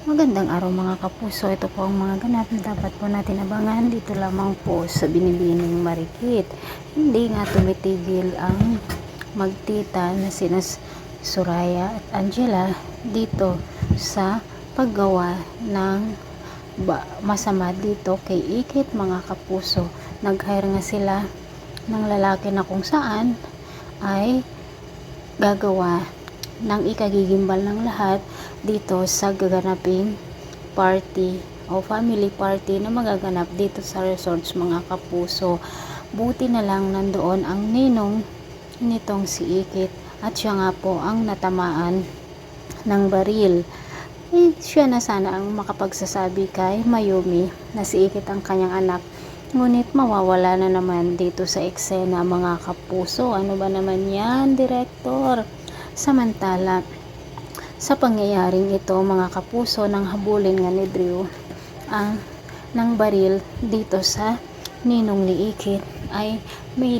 Magandang araw mga kapuso. Ito po ang mga ganap na dapat po natin abangan dito lamang po sa Binibining Marikit. Hindi nga tumitigil ang magtita na sina Soraya at Angela dito sa paggawa ng masama dito kay Ikit mga kapuso. Nag-hire nga sila ng lalaki na kung saan ay gagawa ng ikagigimbal ng lahat dito sa gaganaping party o family party na magaganap dito sa resorts mga kapuso. Buti na lang nandoon ang ninong nitong si Ikit at siya nga po ang natamaan ng baril. Siya na sana ang makapagsasabi kay Mayumi na si Ikit ang kanyang anak. Ngunit mawawala na naman dito sa eksena mga kapuso. Ano ba naman yan, Direktor? Samantala, sa pangyayaring ito mga kapuso, nang habulin nga ni Drew ang ng baril dito sa ninong ni Ikit, ay may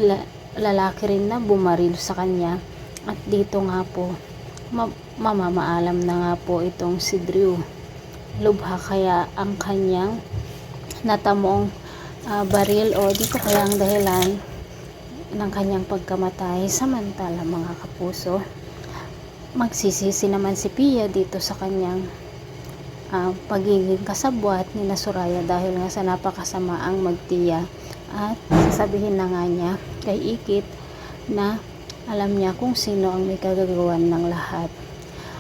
lalaki rin na bumaril sa kanya at dito nga po mamamaalam na nga po itong si Drew. Lubha kaya ang kanyang natamong baril o dito kaya ang dahilan ng kanyang pagkamatay. Samantala mga kapuso, magsisisi naman si Pia dito sa kanyang pagiging kasabwat ni Soraya dahil nga sa napakasamaang magtiya, at sasabihin na nga niya kay Ikit na alam niya kung sino ang may kagagawan ng lahat.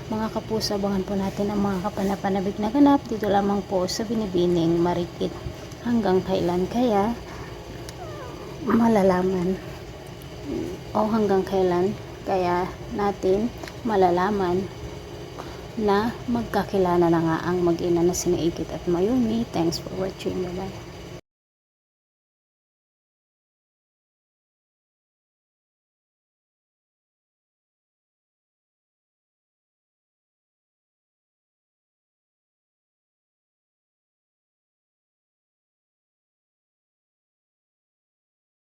Mga kapuso, abangan po natin ang mga kapanapanabik na ganap dito lamang po sa Binibining Marikit. Hanggang kailan kaya malalaman o hanggang kailan kaya natin malalaman na magkakilala na nga ang mag-ina na sina Ikit at Mayumi. Thanks for watching. Bye-bye.